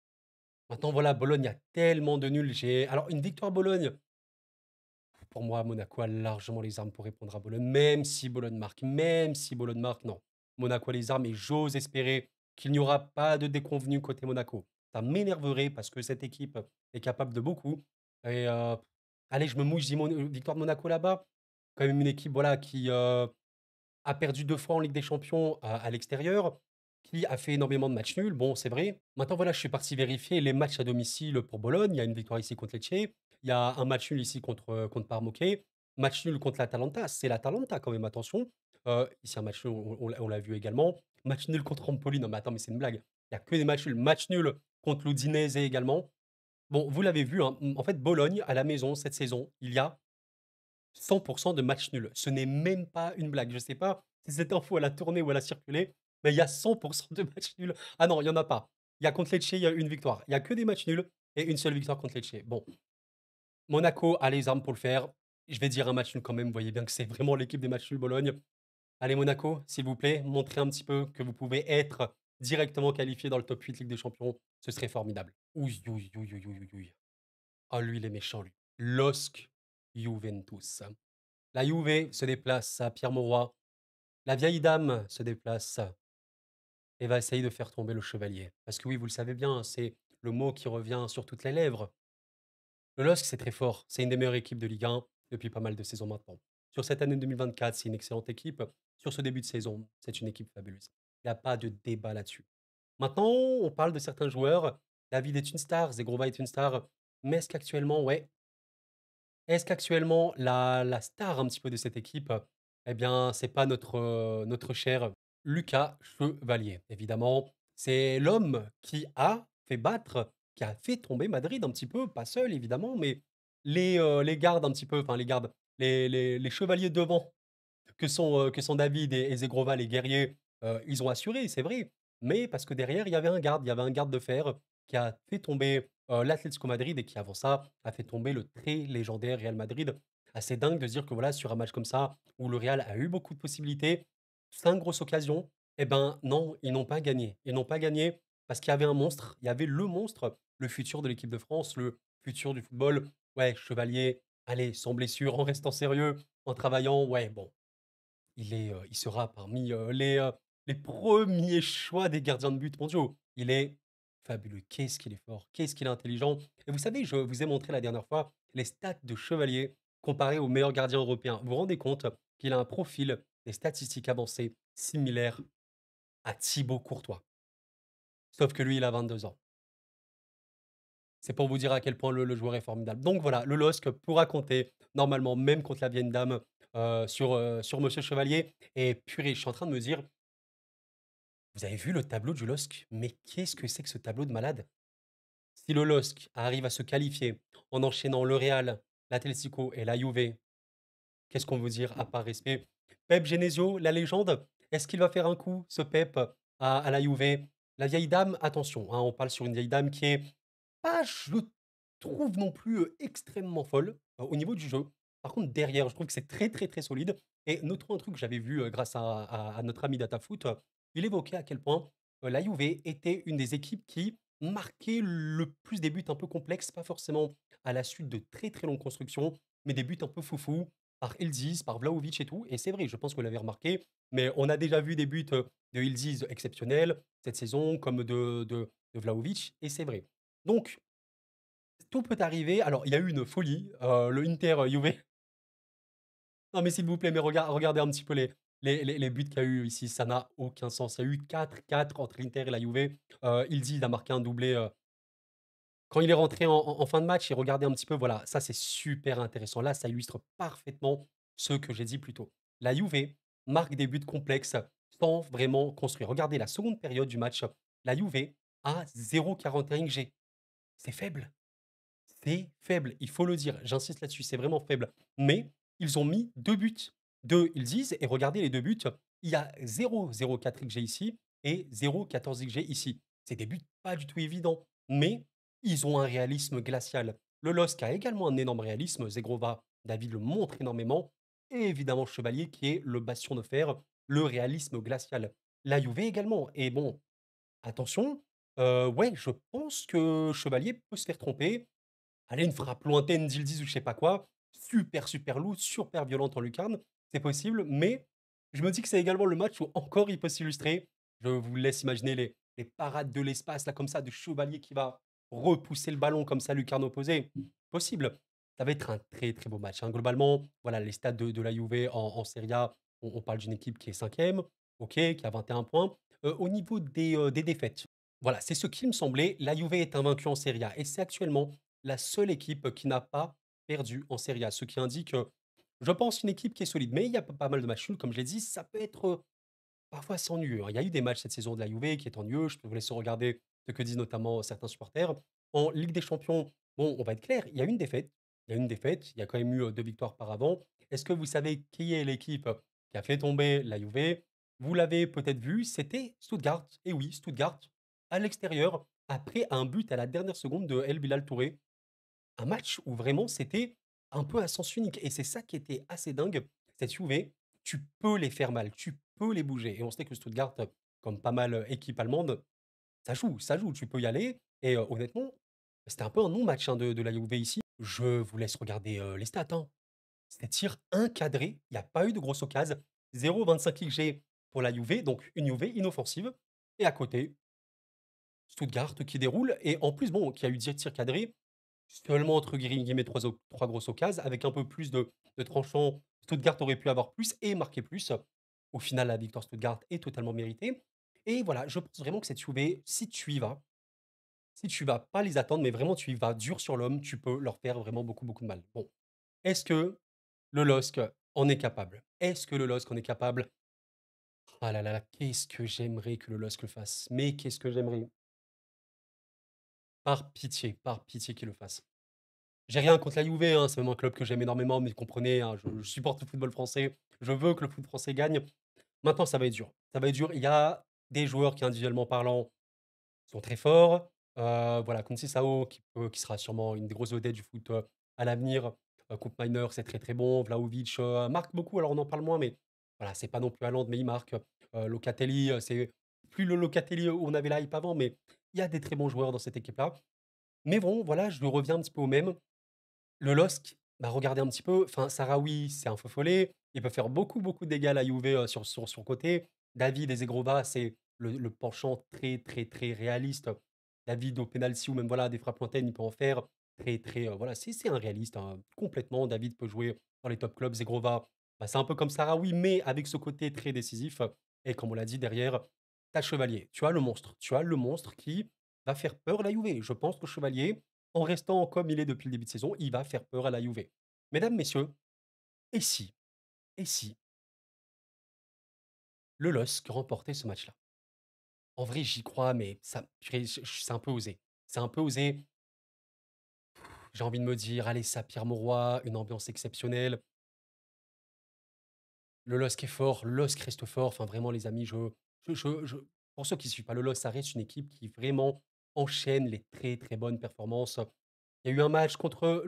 Maintenant voilà, Bologne, il y a tellement de nuls. J'ai alors une victoire Bologne, pour moi, Monaco a largement les armes pour répondre à Bologne, même si Bologne marque, non. Monaco a les armes et j'ose espérer qu'il n'y aura pas de déconvenus côté Monaco. Ça m'énerverait parce que cette équipe est capable de beaucoup et allez, je me mouille, je dis victoire de Monaco là-bas. Quand même une équipe, voilà, qui, a perdu 2 fois en Ligue des Champions à l'extérieur, qui a fait énormément de matchs nuls. Bon, c'est vrai. Maintenant, voilà, je suis parti vérifier les matchs à domicile pour Bologne. Il y a une victoire ici contre Lecce. Il y a un match nul ici contre Parme, OK. Match nul contre l'Atalanta. C'est l'Atalanta quand même, attention. Ici, un match nul, on l'a vu également. Match nul contre Empoli. Non, mais attends, mais c'est une blague. Il y a que des matchs nuls. Match nul contre l'Udinese également. Bon, vous l'avez vu, hein, en fait, Bologne, à la maison, cette saison, il y a 100 de matchs nuls. Ce n'est même pas une blague. Je sais pas si cette info elle a tourné ou elle a circulé, mais il y a 100 de matchs nuls. Ah non, il y en a pas. Il y a contre Lecce, il y a une victoire. Il y a que des matchs nuls et une seule victoire contre Lecce. Bon, Monaco a les armes pour le faire. Je vais dire un match nul quand même. Vous voyez bien que c'est vraiment l'équipe des matchs nuls Bologne. Allez Monaco, s'il vous plaît, montrez un petit peu que vous pouvez être directement qualifié dans le top 8 Ligue des Champions. Ce serait formidable. Ouïe, ouïe, ouïe, ouïe, ouïe, ouïe. Ah lui, il est méchant, lui. LOSC Juventus. La Juve se déplace à Pierre-Mauroy. La vieille dame se déplace et va essayer de faire tomber le chevalier. Parce que oui, vous le savez bien, c'est le mot qui revient sur toutes les lèvres. Le LOSC, c'est très fort. C'est une des meilleures équipes de Ligue 1 depuis pas mal de saisons maintenant. Sur cette année 2024, c'est une excellente équipe. Sur ce début de saison, c'est une équipe fabuleuse. Il n'y a pas de débat là-dessus. Maintenant, on parle de certains joueurs. David est une star, Zegrova est une star. Mais est-ce qu'actuellement, ouais, Est-ce qu'actuellement la star un petit peu de cette équipe, eh bien, c'est pas notre cher Lucas Chevalier? Évidemment, c'est l'homme qui a fait battre, qui a fait tomber Madrid un petit peu, pas seul évidemment, mais les gardes un petit peu, enfin les gardes, les chevaliers devant que sont David et Zegrova, les guerriers, ils ont assuré, c'est vrai. Mais parce que derrière, il y avait un garde de fer qui a fait tomber l'Atlético Madrid et qui, avant ça, a fait tomber le très légendaire Real Madrid. Assez dingue de se dire que voilà, sur un match comme ça, où le Real a eu beaucoup de possibilités, 5 grosses occasions, eh ben non, ils n'ont pas gagné. Ils n'ont pas gagné parce qu'il y avait un monstre, il y avait le monstre, le futur de l'équipe de France, le futur du football. Ouais, Chevalier, allez, sans blessure, en restant sérieux, en travaillant, ouais, bon, il sera parmi, les premiers choix des gardiens de but mondiaux. Il est fabuleux. Qu'est-ce qu'il est fort, qu'est-ce qu'il est intelligent. Et vous savez, je vous ai montré la dernière fois les stats de Chevalier comparés aux meilleurs gardiens européens. Vous vous rendez compte qu'il a un profil, des statistiques avancées similaires à Thibaut Courtois? Sauf que lui, il a 22 ans. C'est pour vous dire à quel point le joueur est formidable. Donc voilà, le LOSC pourra raconter normalement, même contre la vieille dame, sur Monsieur Chevalier. Et purée, je suis en train de me dire: «Vous avez vu le tableau du LOSC? Mais qu'est-ce que c'est que ce tableau de malade?» Si le LOSC arrive à se qualifier en enchaînant le Real, l'Atlético et la Juve, qu'est-ce qu'on veut dire à part respect? Pep Genesio, la légende, est-ce qu'il va faire un coup, ce Pep, à la Juve? La vieille dame, attention, hein, on parle sur une vieille dame qui est pas, je trouve non plus, extrêmement folle, au niveau du jeu. Par contre, derrière, je trouve que c'est très, très, très solide. Et notons un truc que j'avais vu, grâce à notre ami Datafoot, il évoquait à quel point, la Juve était une des équipes qui marquait le plus des buts un peu complexes, pas forcément à la suite de très, très longues constructions, mais des buts un peu foufou, par Ildiz, par Vlahovic et tout. Et c'est vrai, je pense que vous l'avez remarqué, mais on a déjà vu des buts, de Ildiz exceptionnels cette saison, comme de Vlahovic, et c'est vrai. Donc, tout peut arriver. Alors, il y a eu une folie, le Inter, Juve. Non, mais s'il vous plaît, mais regardez un petit peu les buts qu'il y a eu ici, ça n'a aucun sens. Il y a eu 4-4 entre l'Inter et la Juve. Ildiz a marqué un doublé, quand il est rentré en fin de match, et regardez un petit peu, voilà, ça c'est super intéressant. Là, ça illustre parfaitement ce que j'ai dit plus tôt. La Juve marque des buts complexes sans vraiment construire. Regardez la seconde période du match, la Juve a 0,41 G. C'est faible. C'est faible, il faut le dire, j'insiste là-dessus, c'est vraiment faible. Mais ils ont mis 2 buts. 2, ils disent, et regardez les 2 buts, il y a 0,04 XG ici et 0,14 XG ici. C'est des buts pas du tout évidents, mais ils ont un réalisme glacial. Le LOSC a également un énorme réalisme, Zegrova, David le montre énormément, et évidemment Chevalier qui est le bastion de fer, le réalisme glacial. La Juve également, et bon, attention, ouais, je pense que Chevalier peut se faire tromper. Allez, une frappe lointaine d'Yildiz ou je sais pas quoi, super, super lourd, super violente en lucarne, c'est possible, mais je me dis que c'est également le match où encore il peut s'illustrer. Je vous laisse imaginer les parades de l'espace, là, comme ça, de Chevalier qui va repousser le ballon comme ça, lucarne opposée. Possible. Ça va être un très, très beau match, hein. Globalement, voilà, les stats de la Juve en Serie A, on parle d'une équipe qui est cinquième, ok, qui a 21 points. Au niveau des défaites, voilà, c'est ce qui me semblait. La Juve est invaincue en Serie A et c'est actuellement la seule équipe qui n'a pas perdu en Serie A, ce qui indique, je pense, une équipe qui est solide. Mais il y a pas mal de matchs nuls, comme je l'ai dit, ça peut être, parfois c'est ennuyeux, hein. Il y a eu des matchs cette saison de la Juve qui est ennuyeux, je peux vous laisser regarder ce que disent notamment certains supporters. En Ligue des Champions, bon, on va être clair, il y a une défaite, il y a une défaite, il y a quand même eu, 2 victoires par avant. Est-ce que vous savez qui est l'équipe qui a fait tomber la Juve? Vous l'avez peut-être vu, c'était Stuttgart. Et oui, Stuttgart, à l'extérieur, après un but à la dernière seconde de El Bilal Touré. Un match où vraiment c'était un peu à sens unique, et c'est ça qui était assez dingue. Cette Juve, tu peux les faire mal, tu peux les bouger, et on sait que Stuttgart, comme pas mal, équipes allemandes, ça joue, tu peux y aller. Et honnêtement, c'était un peu un non-match, hein, de la Juve ici. Je vous laisse regarder, les stats, hein. C'était tir encadré, il y a pas eu de grosse occasion. 0,25 XG pour la Juve, donc une Juve inoffensive, et à côté, Stuttgart qui déroule, et en plus, bon, qui a eu des tirs cadrés, seulement entre guillemets 3 grosses occasions, avec un peu plus de tranchant, Stuttgart aurait pu avoir plus et marquer plus. Au final, la victoire Stuttgart est totalement méritée, et voilà, je pense vraiment que cette Juve, si tu vas pas les attendre, mais vraiment tu y vas dur sur l'homme, tu peux leur faire vraiment beaucoup, beaucoup de mal. Bon, Est-ce que le LOSC en est capable? Est-ce que le LOSC en est capable? Ah là là là, qu'est-ce que j'aimerais que le LOSC le fasse, mais qu'est-ce que j'aimerais! Par pitié qu'il le fasse. J'ai rien contre la Juve, hein, c'est même un club que j'aime énormément, mais comprenez, hein, je supporte le football français, je veux que le foot français gagne. Maintenant, ça va être dur. Ça va être dur. Il y a des joueurs qui, individuellement parlant, sont très forts. Voilà, Conceição qui sera sûrement une des grosses vedettes du foot, à l'avenir. Coupe Minor, c'est très, très bon. Vlahovic, marque beaucoup, alors on en parle moins, mais voilà, c'est pas non plus Haaland, mais il marque. Locatelli, c'est plus le Locatelli où on avait la hype avant, mais il y a des très bons joueurs dans cette équipe-là. Mais bon, voilà, je reviens un petit peu au même. Le LOSC, bah, regardez un petit peu, enfin, Sahraoui, c'est un feu follet. Il peut faire beaucoup, beaucoup de dégâts à la Juve, sur le côté. David et Zegrova, c'est le penchant très, très, très réaliste. David au penalty ou même, voilà, des frappes lointaines, il peut en faire. Très, très, voilà, c'est un réaliste, hein, complètement. David peut jouer dans les top clubs. Zegrova, bah, c'est un peu comme Sahraoui, mais avec ce côté très décisif. Et comme on l'a dit derrière, tu Chevalier. Tu as le monstre. Tu as le monstre qui va faire peur à la Juve. Je pense que Chevalier, en restant comme il est depuis le début de saison, il va faire peur à la Juve. Mesdames, messieurs, et si, et si le LOSC remportait ce match-là? En vrai, j'y crois, mais ça, c'est un peu osé. C'est un peu osé. J'ai envie de me dire, allez, ça, Pierre Mauroy, une ambiance exceptionnelle. Le LOSC est fort, le LOSC reste fort. Enfin, vraiment, les amis, pour ceux qui ne suivent pas le LOSC, ça reste une équipe qui vraiment enchaîne les très, très bonnes performances. Il y a eu un match contre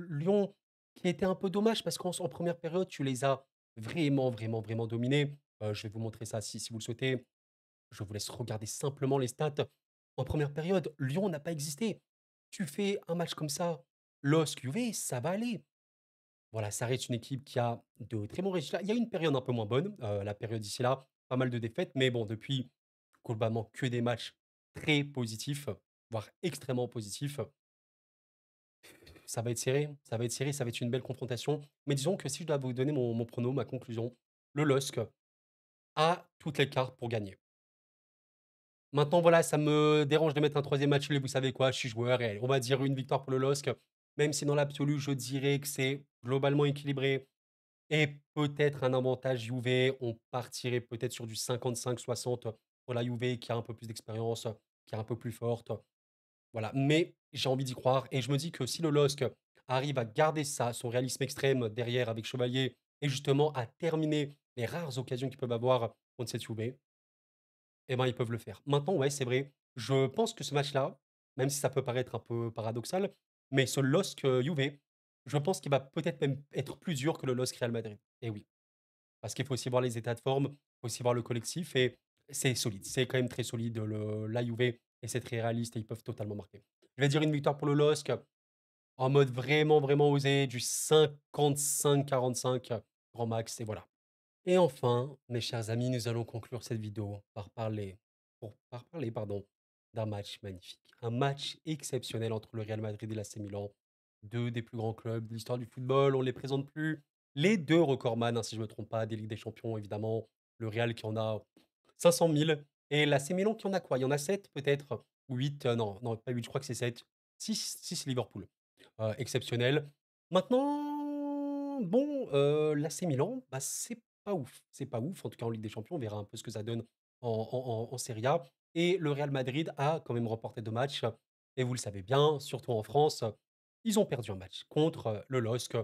Lyon qui était un peu dommage parce qu'en première période, tu les as vraiment, vraiment, vraiment dominés. Je vais vous montrer ça si vous le souhaitez. Je vous laisse regarder simplement les stats. En première période, Lyon n'a pas existé. Tu fais un match comme ça, LOSC, Juve, ça va aller. Voilà, ça reste une équipe qui a de très bons résultats. Il y a eu une période un peu moins bonne, la période d'ici là, pas mal de défaites, mais bon, depuis, globalement, que des matchs très positifs, voire extrêmement positifs. Ça va être serré, ça va être serré, ça va être une belle confrontation. Mais disons que si je dois vous donner mon prono, ma conclusion, le LOSC a toutes les cartes pour gagner. Maintenant, voilà, ça me dérange de mettre un troisième match nul et vous savez quoi? Je suis joueur et on va dire une victoire pour le LOSC, même si dans l'absolu, je dirais que c'est globalement équilibré et peut-être un avantage Juve. On partirait peut-être sur du 55-60 pour la Juve qui a un peu plus d'expérience, qui est un peu plus forte. Voilà, mais j'ai envie d'y croire et je me dis que si le LOSC arrive à garder ça, son réalisme extrême derrière avec Chevalier et justement à terminer les rares occasions qu'ils peuvent avoir contre cette Juve, eh ben, ils peuvent le faire. Maintenant, ouais, c'est vrai, je pense que ce match-là, même si ça peut paraître un peu paradoxal, mais ce LOSC, Juve, je pense qu'il va peut-être même être plus dur que le LOSC Real Madrid. Et oui, parce qu'il faut aussi voir les états de forme, il faut aussi voir le collectif et c'est solide. C'est quand même très solide, la Juve et c'est très réaliste et ils peuvent totalement marquer. Je vais dire une victoire pour le LOSC en mode vraiment, vraiment osé, du 55-45 grand max et voilà. Et enfin, mes chers amis, nous allons conclure cette vidéo par parler, pardon, d'un match magnifique. Un match exceptionnel entre le Real Madrid et l'AC Milan. Deux des plus grands clubs de l'histoire du football, on ne les présente plus. Les deux recordman, hein, si je ne me trompe pas, des Ligues des Champions, évidemment. Le Real qui en a 500 000 et l'AC Milan qui en a quoi? Il y en a 7 peut-être? Ou 8? Non, non, pas 8, je crois que c'est 7. 6 Liverpool. Exceptionnel. Maintenant, bon, l'AC Milan, bah, c'est pas ouf. C'est pas ouf. En tout cas, en Ligue des Champions, on verra un peu ce que ça donne en Serie A. Et le Real Madrid a quand même remporté 2 matchs. Et vous le savez bien, surtout en France, ils ont perdu un match contre le LOSC,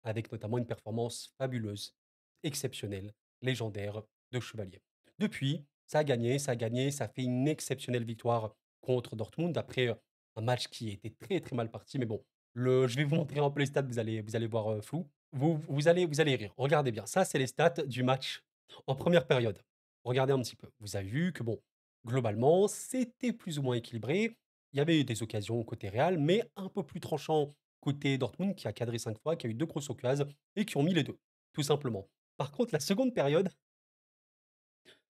avec notamment une performance fabuleuse, exceptionnelle, légendaire de Chevalier. Depuis, ça a gagné, ça a fait une exceptionnelle victoire contre Dortmund après un match qui était très très mal parti. Mais bon, je vais vous montrer un peu les stats, vous allez voir flou. Vous allez rire. Regardez bien, ça c'est les stats du match en première période. Regardez un petit peu. Vous avez vu que bon, globalement, c'était plus ou moins équilibré. Il y avait eu des occasions côté Real, mais un peu plus tranchant côté Dortmund qui a cadré 5 fois, qui a eu 2 grosses occasions et qui ont mis les 2 tout simplement. Par contre, la seconde période,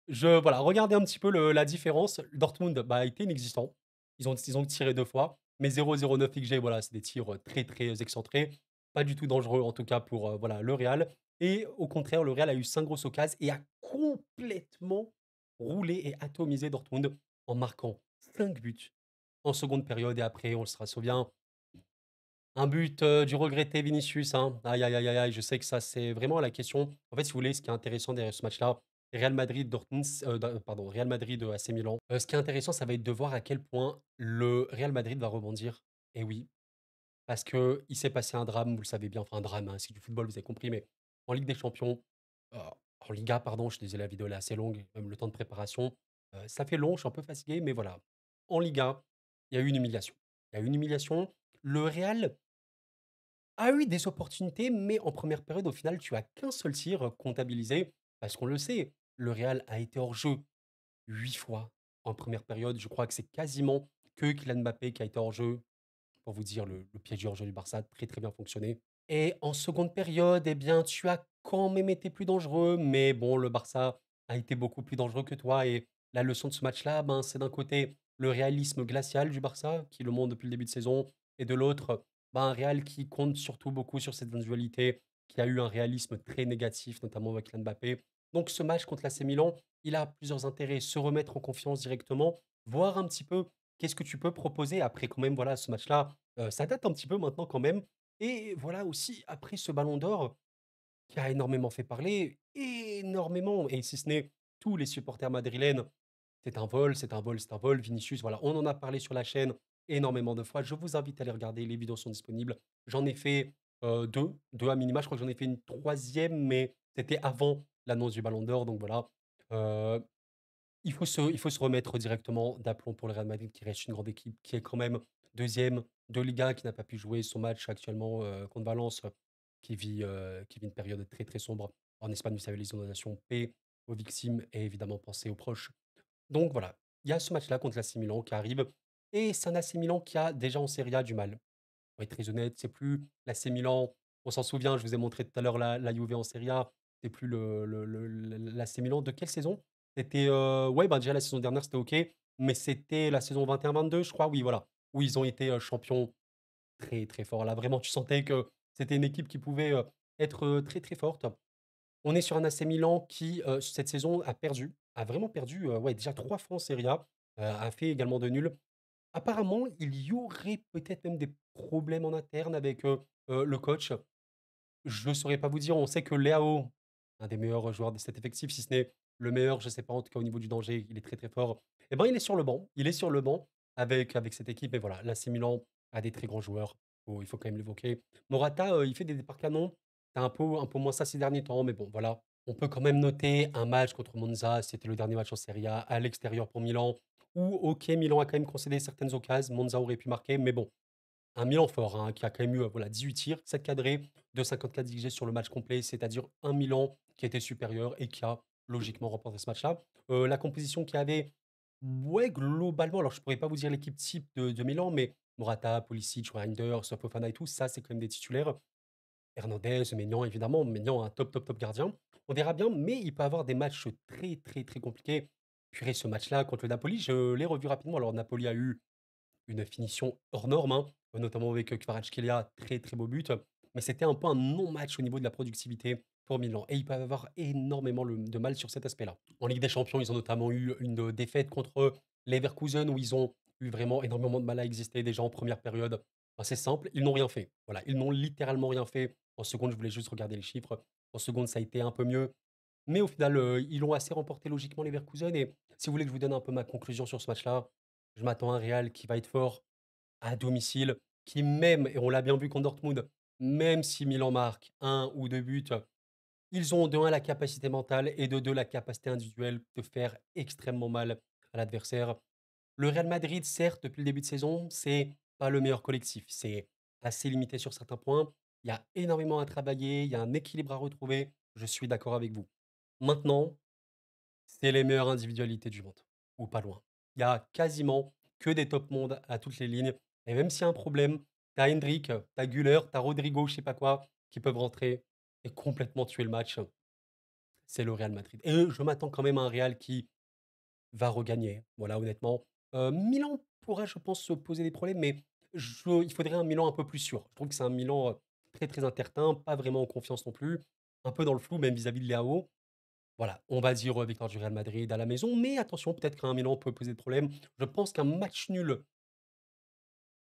voilà, regardez un petit peu la différence. Dortmund, bah, était inexistant. Ils ont tiré 2 fois, mais 0,09 XG, voilà, c'est des tirs, très, très excentrés. Pas du tout dangereux, en tout cas pour, voilà, le Real et au contraire, le Real a eu 5 grosses occasions et a complètement roulé et atomisé Dortmund en marquant 5 buts en seconde période et après, on se souvient, Un but, du regretté Vinicius, hein. Aïe, aïe, aïe, aïe, aïe, je sais que ça, c'est vraiment la question. En fait, si vous voulez, ce qui est intéressant derrière ce match-là, Real Madrid, Dortmund, pardon, Real Madrid, AC Milan. Ce qui est intéressant, ça va être de voir à quel point le Real Madrid va rebondir. Et oui, parce que il s'est passé un drame, vous le savez bien, enfin un drame, hein, c'est du football, vous avez compris, mais en Ligue des Champions, heu, en Liga, pardon, je suis désolé, la vidéo elle est assez longue, même le temps de préparation, ça fait long, je suis un peu fatigué, mais voilà. En Liga, il y a eu une humiliation. Il y a eu une humiliation. Le Real a eu des opportunités, mais en première période, au final, tu as qu'un seul tir, comptabilisé, parce qu'on le sait, le Real a été hors jeu 8 fois en première période. Je crois que c'est quasiment que Kylian Mbappé qui a été hors jeu. Pour vous dire, le piège du hors-jeu du Barça a très, très bien fonctionné. Et en seconde période, eh bien, tu as quand même été plus dangereux, mais bon, le Barça a été beaucoup plus dangereux que toi. Et la leçon de ce match-là, ben, c'est d'un côté le réalisme glacial du Barça, qui le montre depuis le début de saison, et de l'autre, ben, un Real qui compte surtout beaucoup sur cette individualité, qui a eu un réalisme très négatif, notamment avec Kylian Mbappé. Donc ce match contre l'AC Milan, il a plusieurs intérêts. Se remettre en confiance directement, voir un petit peu qu'est-ce que tu peux proposer après quand même, voilà, ce match-là, ça date un petit peu maintenant quand même et voilà aussi après ce ballon d'or qui a énormément fait parler, énormément et si ce n'est tous les supporters madrilènes. C'est un vol, c'est un vol, c'est un vol. Vinicius, voilà, on en a parlé sur la chaîne énormément de fois. Je vous invite à aller regarder, les vidéos sont disponibles. J'en ai fait, 2 à minima. Je crois que j'en ai fait une troisième, mais c'était avant l'annonce du ballon d'or donc voilà. Heu il faut se remettre directement d'aplomb pour le Real Madrid qui reste une grande équipe, qui est quand même deuxième de Liga, qui n'a pas pu jouer son match actuellement, contre Valence, qui vit une période très, très sombre en Espagne. Vous savez, les inondations, paix aux victimes et évidemment pensez aux proches. Donc voilà, il y a ce match-là contre l'AC Milan qui arrive et c'est un AC Milan qui a déjà en Serie A du mal. Pour être très honnête, c'est plus l'AC Milan, on s'en souvient, je vous ai montré tout à l'heure la Juve en Serie A, c'est plus l'AC Milan de quelle saison? C'était, ouais, bah, déjà la saison dernière, c'était OK, mais c'était la saison 21-22, je crois, oui, voilà, où ils ont été, champions très, très forts. Là, vraiment, tu sentais que c'était une équipe qui pouvait, être, très, très forte. On est sur un AC Milan qui, cette saison, a perdu, a vraiment perdu, ouais, déjà 3 fois en Serie A, a fait également de nul. Apparemment, il y aurait peut-être même des problèmes en interne avec, le coach. Je ne saurais pas vous dire. On sait que Leao, un des meilleurs joueurs de cet effectif, si ce n'est le meilleur, je ne sais pas, en tout cas au niveau du danger, il est très, très fort. Et ben, il est sur le banc. Il est sur le banc avec cette équipe et voilà, l'AC Milan a des très grands joueurs. Il faut quand même l'évoquer. Morata, il fait des départs canons. C'est un peu moins ça ces derniers temps, mais bon, voilà. On peut quand même noter un match contre Monza, c'était le dernier match en Serie A, à l'extérieur pour Milan, où OK, Milan a quand même concédé certaines occasions, Monza aurait pu marquer, mais bon, un Milan fort, hein, qui a quand même eu, voilà, 18 tirs, 7 cadrés, 2,54 XG sur le match complet, c'est-à-dire un Milan qui était supérieur et qui a logiquement remporté ce match-là. La composition qu'il y avait, ouais, globalement, alors je pourrais pas vous dire l'équipe type de Milan, mais Morata, Pulisic, Reinders, Fofana et tout, ça, c'est quand même des titulaires. Hernandez, Maignan, évidemment, Maignan, un top, top, top gardien. On verra bien, mais il peut avoir des matchs très, très, très compliqués. Purée, ce match-là contre le Napoli, je l'ai revu rapidement. Alors, Napoli a eu une finition hors norme, hein, notamment avec, Kvaratskhelia, très, très beau but. Mais c'était un peu un non-match au niveau de la productivité pour Milan et ils peuvent avoir énormément de mal sur cet aspect-là. En Ligue des Champions, ils ont notamment eu une, défaite contre Leverkusen où ils ont eu vraiment énormément de mal à exister déjà en première période. Enfin, c'est simple, ils n'ont rien fait. Voilà, ils n'ont littéralement rien fait. En seconde, je voulais juste regarder les chiffres. En seconde, ça a été un peu mieux. Mais au final, ils ont assez remporté logiquement Leverkusen et si vous voulez que je vous donne un peu ma conclusion sur ce match-là, je m'attends à un Real qui va être fort à domicile, qui même, et on l'a bien vu contre Dortmund, même si Milan marque un ou 2 buts, ils ont de un la capacité mentale et de 2 la capacité individuelle de faire extrêmement mal à l'adversaire. Le Real Madrid, certes, depuis le début de saison, c'est pas le meilleur collectif. C'est assez limité sur certains points. Il y a énormément à travailler, il y a un équilibre à retrouver. Je suis d'accord avec vous. Maintenant, c'est les meilleures individualités du monde, ou pas loin. Il y a quasiment que des top mondes à toutes les lignes. Et même s'il y a un problème, tu as Hendrick, tu as Güler, tu as Rodrigo, je sais pas quoi, qui peuvent rentrer et complètement tuer le match. C'est le Real Madrid. Et je m'attends quand même à un Real qui va regagner. Voilà, honnêtement. Milan pourra, je pense, se poser des problèmes, mais il faudrait un Milan un peu plus sûr. Je trouve que c'est un Milan très, très incertain, pas vraiment en confiance non plus, un peu dans le flou, même vis-à-vis de Léao. Voilà, on va dire, victoire du Real Madrid à la maison, mais attention, peut-être qu'un Milan peut poser des problèmes. Je pense qu'un match nul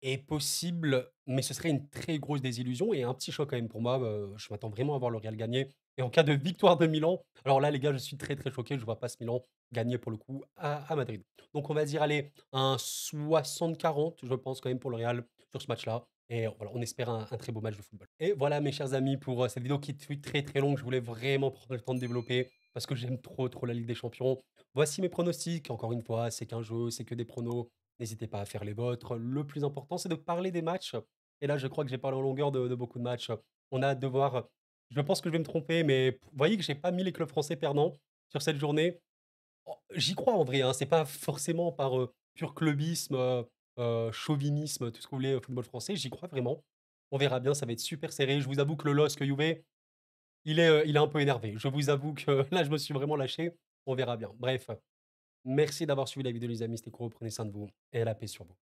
est possible, mais ce serait une très grosse désillusion et un petit choc quand même pour moi, je m'attends vraiment à voir le Real gagner et en cas de victoire de Milan, alors là les gars, je suis très, très choqué, je vois pas ce Milan gagner pour le coup à Madrid. Donc on va dire, allez, un 60-40 je pense quand même pour le Real sur ce match-là et voilà, on espère un très beau match de football. Et voilà mes chers amis pour, cette vidéo qui fut très, très longue, je voulais vraiment prendre le temps de développer parce que j'aime trop, trop la Ligue des Champions. Voici mes pronostics, encore une fois, c'est qu'un jeu, c'est que des pronos. N'hésitez pas à faire les vôtres. Le plus important, c'est de parler des matchs. Et là, je crois que j'ai parlé en longueur de beaucoup de matchs. On a hâte de voir. Je pense que je vais me tromper, mais vous voyez que j'ai pas mis les clubs français perdants sur cette journée. Oh, j'y crois en vrai, hein. C'est pas forcément par pur clubisme, chauvinisme, tout ce que vous voulez, au football français. J'y crois vraiment. On verra bien, ça va être super serré. Je vous avoue que le LOSC Juve, il est un peu énervé. Je vous avoue que là, je me suis vraiment lâché. On verra bien. Bref, merci d'avoir suivi la vidéo, les amis. C'était cool. Prenez soin de vous et la paix sur vous.